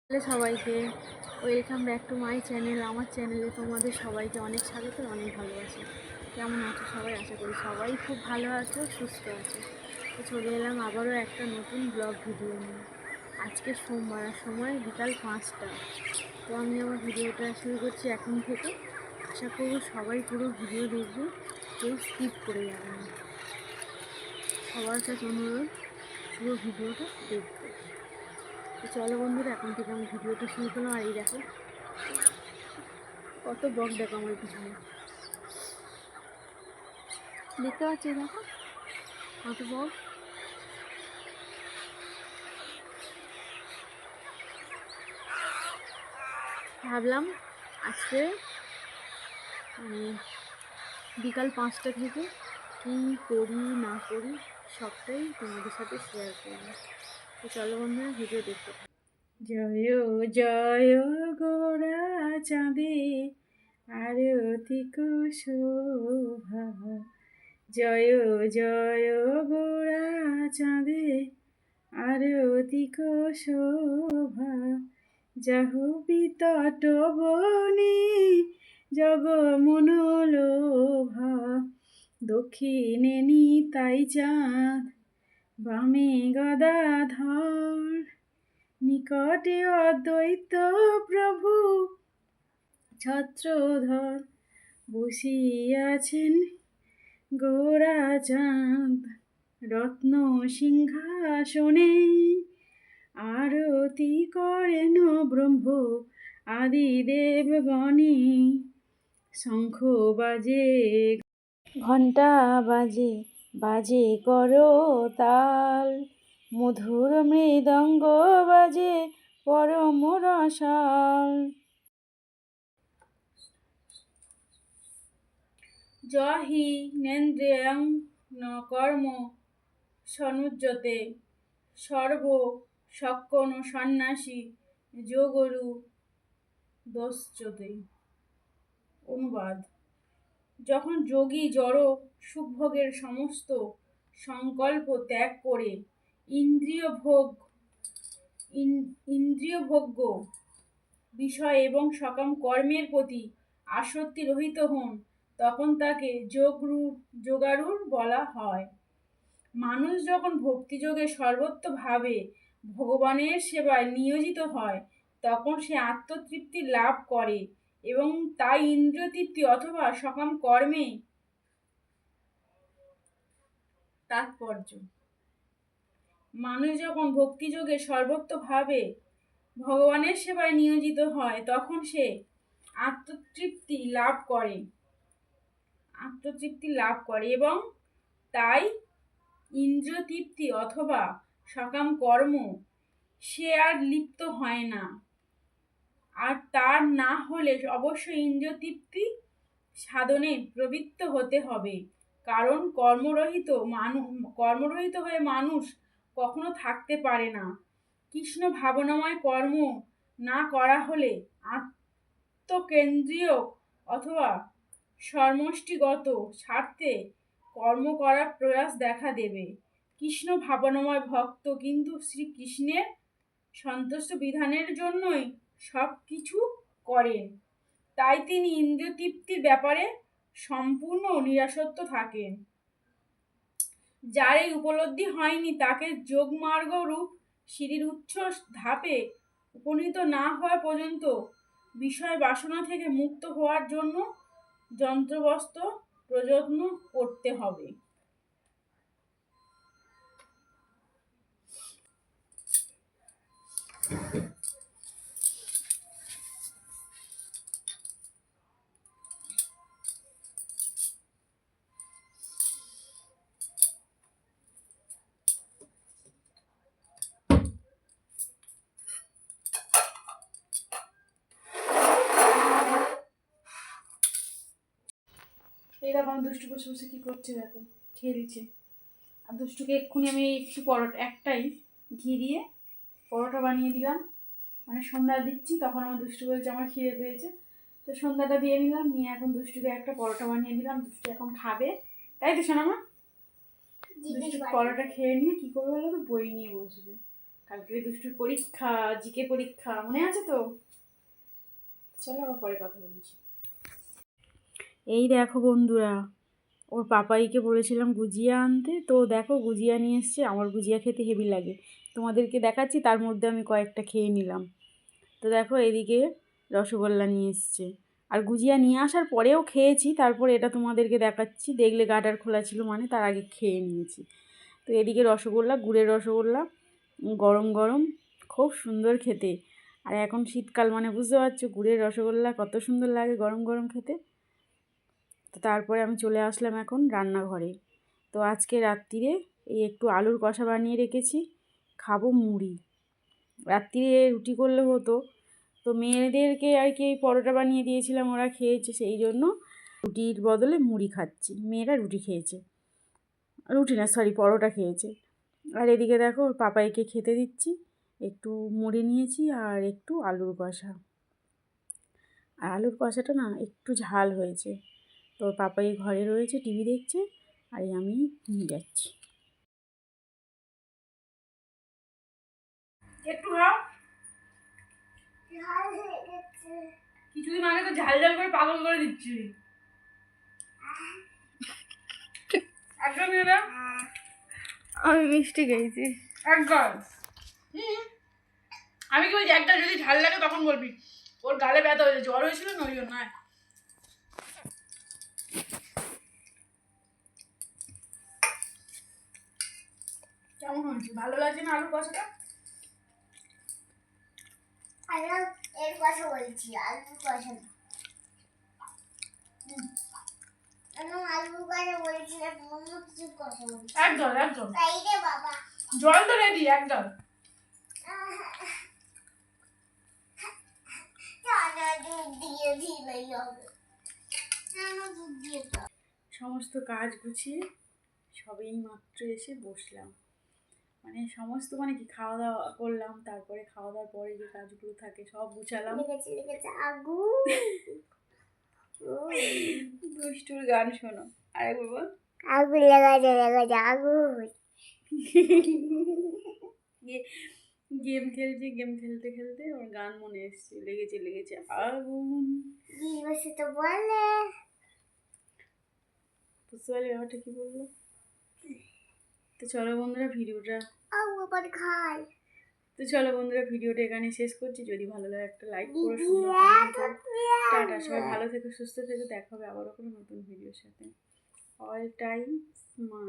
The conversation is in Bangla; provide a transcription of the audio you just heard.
হ্যালো সবাইকে, welcome back to my channel. আমার চ্যানেলে তোমাদের সবাইকে অনেক স্বাগত, অনেক ভালোবাসি। কেমন আছো সবাই? আশা করি সবাই খুব ভালো আছো, সুস্থ আছো। তো চলে এলাম আবারও একটা নতুন ব্লগ ভিডিও নিয়ে। আজকে সোমবার, সময় বিকাল 5টা। তো আমি আমার ভিডিওটা শুরু করছি এখন থেকে। আশা করব সবাই পুরো ভিডিও দেখবে, কেউ স্কিপ করে যাবে না। সবার কাছে অনুরোধ, পুরো ভিডিওটা দেখবে। তো চলো বন্ধুরা, এখন থেকে আমি ভিডিওটা শুরু করলাম। আর এই দেখো কত বক, দেখো আমার পিছনে, দেখতে পাচ্ছি দেখো কত বক। ভাবলাম আজকে মানে বিকাল 5টা থেকে কী করি না করি সবটাই তোমাদের সাথে শেয়ার করবো। তো চলো বন্ধুরা, ভিডিও দেখতে থাকো। জয় জয় গোরা চাঁদে আরতি শোভা, জয় জয় গোরা চাঁদে আরতি শোভা, যাহবি তটবনে জগমনোলোভা, দক্ষিণে নিতাই চাঁদ, বামে গদাধর, নিকটে অদ্বৈত প্রভু ছত্রধর, বসিয়াছেন গোরা চাঁদ রত্ন সিংহাসনে, আরতি করেন ব্রহ্ম আদিদেবগণে, শঙ্খ বাজে ঘণ্টা বাজে, বাজে করতাল, মধুর মৃদঙ্গ বাজে পরম রসাল, জহি নেন্দ্রিয়ং ন কর্ম সনুজ্জতে, সর্ব সক্ষণ সন্ন্যাসী যোগরু দোশ্চতে। অনুবাদ: যখন যোগী জড় সুখভোগের সমস্ত সংকল্প ত্যাগ করে ইন্দ্রিয়ভোগ্য বিষয় এবং সকাম কর্মের প্রতি আসক্তি রহিত হন, তখন তাকে যোগারূঢ় বলা হয়। মানুষ যখন ভক্তিযোগে সর্বতোভাবে ভগবানের সেবায় নিয়োজিত হয়, তখন সে আত্মতৃপ্তি লাভ করে এবং তাই ইন্দ্রিয় তৃপ্তি অথবা সকাম কর্মে তাৎপর্য। মানুষ যখন ভক্তিযোগে সর্বতোভাবে ভগবানের সেবায় নিয়োজিত হয়, তখন সে আত্মতৃপ্তি লাভ করে এবং তাই ইন্দ্রিয় তৃপ্তি অথবা সকাম কর্ম সে আর লিপ্ত হয় না। আর তার না হলে অবশ্যই ইন্দ্রিয় তৃপ্তি সাধনে প্রবৃত্ত হতে হবে, কারণ কর্মরহিত হয়ে মানুষ কখনো থাকতে পারে না। কৃষ্ণ ভাবনাময় কর্ম না করা হলে আত্মকেন্দ্রীয় অথবা সমষ্টিগত স্বার্থে কর্ম করার প্রয়াস দেখা দেবে। কৃষ্ণ ভাবনাময় ভক্ত কিন্তু শ্রীকৃষ্ণের সন্তুষ্ট বিধানের জন্যই সব কিছু করেন, তাই তিনি ইন্দ্রিয় তৃপ্তির ব্যাপারে সম্পূর্ণ নিরাসক্ত থাকেন। যার এই উপলব্ধি হয়নি, তাকে যোগমার্গ রূপ সিঁড়ির উচ্চ ধাপে উপনীত না হওয়া পর্যন্ত বিষয় বাসনা থেকে মুক্ত হওয়ার জন্য যন্ত্রবস্ত প্রযত্ন করতে হবে। এরকম দুষ্টু বসে বসে কি করছে দেখো, খেলছে। আর দুষ্টুকে এক্ষুনি আমি একটু একটাই ঘি দিয়ে পরোটা বানিয়ে দিলাম, মানে সন্ধ্যা দিচ্ছি, তখন আমার দুষ্টু বলছে আমার খিদে পেয়েছে, তো সন্ধ্যাটা দিয়ে নিলাম, নিয়ে এখন দুষ্টুকে একটা পরোটা বানিয়ে দিলাম। দুষ্টু এখন খাবে, তাই তো শোনা মা? দুষ্টু পরোটা খেয়ে নিয়ে কি করবে বলো তো, বই নিয়ে বসবে। কালকে দুষ্টুর পরীক্ষা, জিকে পরীক্ষা, মনে আছে তো? চলো আবার পরে কথা বলছি। এই দেখো বন্ধুরা, ওর পাপাইকে বলেছিলাম গুজিয়া আনতে, তো দেখো গুজিয়া নিয়ে এসছে। আমার গুজিয়া খেতে হেভি লাগে, তোমাদেরকে দেখাচ্ছি। তার মধ্যে আমি কয়েকটা খেয়ে নিলাম। তো দেখো এদিকে রসগোল্লা নিয়ে এসছে, আর গুজিয়া নিয়ে আসার পরেও খেয়েছি। তারপর এটা তোমাদেরকে দেখাচ্ছি, দেখলে গাটার খোলা ছিল মানে তার আগে খেয়ে নিয়েছি। তো এদিকে রসগোল্লা, গুড়ের রসগোল্লা, গরম গরম, খুব সুন্দর খেতে। আর এখন শীতকাল মানে বুঝতে পারছো গুড়ের রসগোল্লা কত সুন্দর লাগে গরম গরম খেতে। তো তারপরে আমি চলে আসলাম এখন রান্নাঘরে। তো আজকে রাত্রিরে এই একটু আলুর কষা বানিয়ে রেখেছি, খাবো মুড়ি। রাত্রিরে রুটি করলে হতো, তো মেয়েদেরকে আর কি পরোটা বানিয়ে দিয়েছিলাম, ওরা খেয়েছে, সেই জন্য রুটির বদলে মুড়ি খাচ্ছি। মেয়েরা রুটি খেয়েছে, রুটি না সরি পরোটা খেয়েছে। আর এদিকে দেখো ওর পাপাইকে খেতে দিচ্ছি, একটু মুড়ি নিয়েছি আর একটু আলুর কষা। আর আলুর কষাটা না একটু ঝাল হয়েছে। তো পাপাই ঘরে রয়েছে, টিভি দেখছে, আর আমি নিয়ে যাচ্ছি। একটু খাও, কিছুদিন আগে তো ঝাল ঝাল করে পাগল করে দিচ্ছি। একদম না, আমি মিষ্টি খেয়েছি একদম। আমি কি বলছি, একটা যদি ঝাল লাগে তখন বলবি। ওর গালে ব্যথা হয়েছে, জ্বর হয়েছিল না, ওই জন্য। কেমন হয়েছে, ভালো লাগছে না আলুর কষাটা? এর কথা বলছি, আলুর কথা না। আলুর কথা বলছি না, অন্য কিছুর কথা বলছি। একদম একদম, তাই রে বাবা, জল তো রেডি একদম। সমস্ত কাজ গুছিয়ে সবেই মাত্র এসে বসলাম। মানে সমস্ত মানে কি, খাওয়া দাওয়া করলাম, তারপরে খাওয়া দাওয়ার পরে যে কাজগুলো থাকে সব গুছালাম। দুষ্টুর গান শোনো, আরেকবার বল। আগুন লাগাচ্ছে আগুন। গেম খেলছে, গেম খেলতে খেলতে ওর গান মনে এসছে, লেগেছে লেগেছে আগুন। তো বলে বুঝতে পারলি ব্যাপারটা কি বললো? তো চলো বন্ধুরা ভিডিওটা খাই। তো চলো বন্ধুরা ভিডিওটা এখানে শেষ করছি। যদি ভালো লাগে একটা লাইক করো, সুন্দর কমেন্ট করো। টাটা, সবাই ভালো থেকো, সুস্থ থেকো, দেখা হবে আবারও কোনো নতুন ভিডিওর সাথে। All time smile.